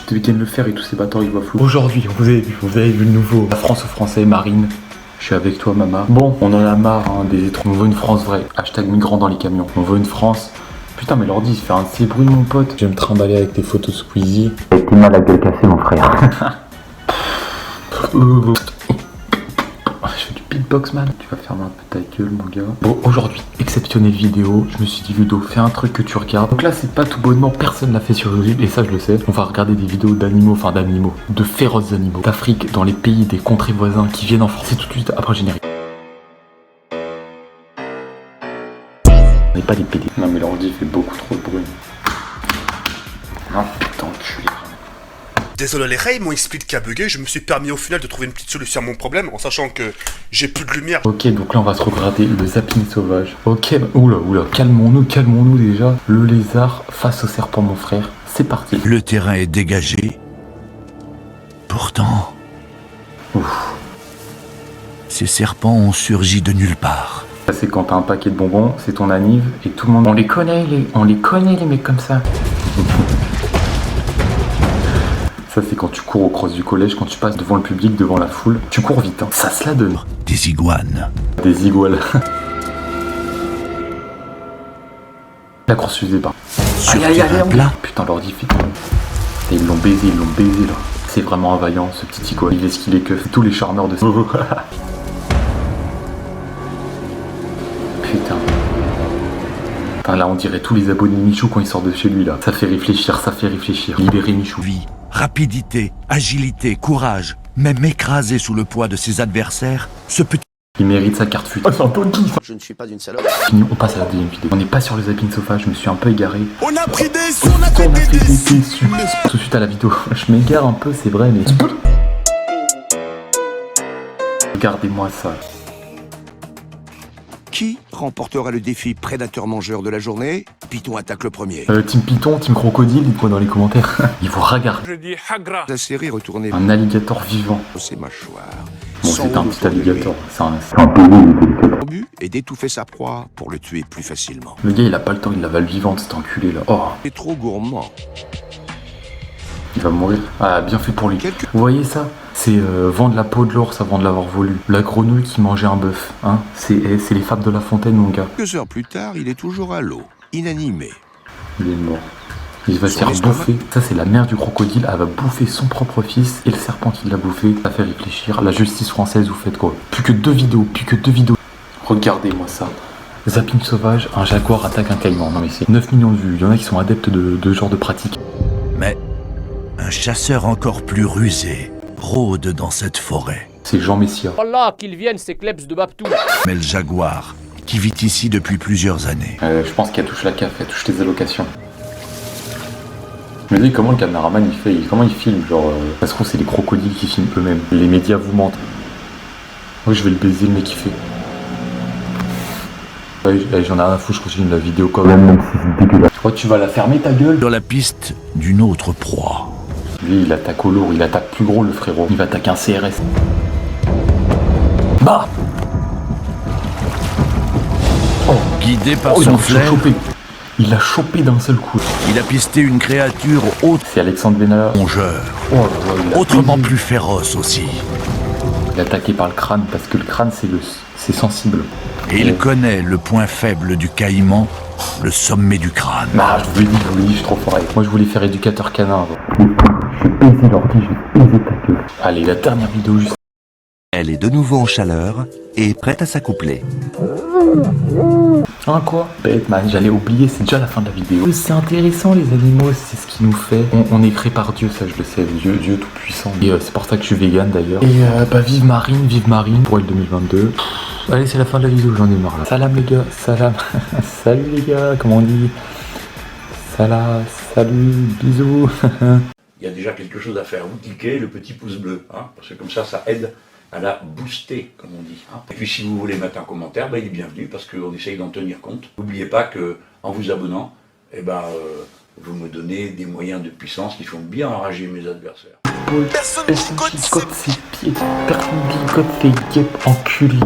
Ce week-end le faire et tous ces bâtards ils voient flou. Aujourd'hui, vous avez vu le nouveau. La France aux Français, Marine. Je suis avec toi, maman. Bon, on en a marre hein, des étrangers. On veut une France vraie. Hashtag migrants dans les camions. On veut une France. Putain, mais l'ordi, il se fait un de ces bruits, mon pote. Je vais me trimballer avec tes photos Squeezie. Avec tes mal à gueule cassée, mon frère. Je fais du beatbox, man. Tu vas fermer un peu ta gueule, mon gars. Bon, aujourd'hui, exceptionnelle vidéo. Je me suis dit, Ludo, fais un truc que tu regardes. Donc là, c'est pas tout bonnement. Personne l'a fait sur YouTube. Et ça, je le sais. On va regarder des vidéos d'animaux, de féroces animaux, d'Afrique, dans les pays, des contrées voisins qui viennent en France. C'est tout de suite après le générique. On n'est pas des PD. Non, mais l'ordi fait beaucoup trop de bruit. Ah, putain, enculé. Désolé les rats, ils m'ont expliqué qu'à bugger, je me suis permis au final de trouver une petite solution à mon problème en sachant que j'ai plus de lumière. Ok, donc là on va se regarder le zapping sauvage. Ok, oula, calmons-nous déjà. Le lézard face au serpent, mon frère. C'est parti. Le terrain est dégagé. Pourtant, ces serpents ont surgi de nulle part. Ça c'est quand t'as un paquet de bonbons, c'est ton anniv et tout le monde. On les connaît les mecs comme ça. Ça c'est quand tu cours au cross du collège, quand tu passes devant le public, devant la foule. Tu cours vite, hein. Ça se la donne. Des iguanes. Des iguales. La course suffisait pas. Sur terrain plat. Putain, l'ordi fait. Et ils l'ont baisé là. C'est vraiment un vaillant ce petit igual. Il est ce qu'il est que tous les charmeurs de ce. Putain. Putain, là on dirait tous les abonnés de Michou quand ils sortent de chez lui là. Ça fait réfléchir. Libérer Michou. Vie, rapidité, agilité, courage. Même écrasé sous le poids de ses adversaires, ce petit... Il mérite sa carte fut. C'est un peu qui. Je ne suis pas une salope. Fini, on passe à la deuxième vidéo. On n'est pas sur le zapping sauvage, je me suis un peu égaré. On a pris des sous, on a fait des déçus. Tout de suite à la vidéo. Je m'égare un peu, c'est vrai, mais. Regardez-moi ça. Qui remportera le défi prédateur-mangeur de la journée? Python attaque le premier. Team Python, Team Crocodile, dites-moi dans les commentaires. Ils vous regardent. Je dis hagra. La série retournée Un alligator vivant. ses mâchoires. Bon, c'est un petit alligator. C'est un Le but est d'étouffer sa proie pour le tuer plus facilement. Le gars, il a pas le temps, il l'avale vivante, cet enculé là. Oh, Il est trop gourmand. il va mourir. Ah, bien fait pour lui. Vous voyez ça? C'est vendre la peau de l'ours avant de l'avoir voulu. La grenouille qui mangeait un bœuf. Hein, c'est les fables de La Fontaine, mon gars. Quelques heures plus tard, il est toujours à l'eau, inanimé. Il est mort. Il va se faire bouffer. Ça, c'est la mère du crocodile. Elle va bouffer son propre fils et le serpent qui l'a bouffé. Ça fait réfléchir. La justice française, vous faites quoi? Plus que deux vidéos. Regardez-moi ça. Zapping sauvage, un jaguar attaque un caïman. Non mais c'est 9 millions de vues. Il y en a qui sont adeptes de ce genre de pratique. Mais un chasseur encore plus rusé rôde dans cette forêt. C'est Jean Messia. Allah, qu'ils viennent, ces klebs de Babtou. Mais le jaguar, qui vit ici depuis plusieurs années. Je pense qu'elle touche la CAF, elle touche les allocations. Je me dis comment le caméraman il fait, comment il filme, genre parce que c'est les crocodiles qui filment eux-mêmes. Les médias vous mentent. Moi je vais le baiser le mec qui fait. Ouais, j'en ai rien à foutre, je continue la vidéo quand même si c'est dégueulasse. Je crois que tu vas la fermer ta gueule. Dans la piste d'une autre proie. Lui il attaque au lourd, il attaque plus gros le frérot. Il va attaquer un CRS. Bah Guidé par il son l'a flair, chopé. Il l'a chopé d'un seul coup. il a pisté une créature haute C'est Alexandre Benalla. rongeur, Oh là là, il l'a autrement baisé. plus féroce aussi. Il est attaqué par le crâne parce que le crâne c'est sensible. Et il connaît le point faible du caïman, le sommet du crâne. Bah, je vous l'ai dit, je suis trop fort avec. Moi, je voulais faire éducateur canin avant. Je vais baiser l'ordi, je vais baiser ta gueule. Allez, la dernière vidéo juste. Elle est de nouveau en chaleur et prête à s'accoupler. Hein, quoi? Bête, man, j'allais oublier, c'est déjà la fin de la vidéo. C'est intéressant, les animaux, c'est ce qui nous fait. On est créé par Dieu, ça, je le sais, Dieu tout puissant. Et c'est pour ça que je suis vegan d'ailleurs. Et bah, vive Marine pour le 2022. Allez, c'est la fin de la vidéo, j'en ai marre là. Salam les gars, salam. Salut les gars, comment on dit? Salut, bisous. Il y a déjà quelque chose à faire. Vous cliquez le petit pouce bleu, hein, parce que comme ça aide à la booster, comme on dit. Hein. Et puis si vous voulez mettre un commentaire, ben, il est bienvenu, parce qu'on essaye d'en tenir compte. N'oubliez pas que en vous abonnant, vous me donnez des moyens de puissance qui font bien enrager mes adversaires. Personne picote ses pieds, personne picote ses guêpes enculés.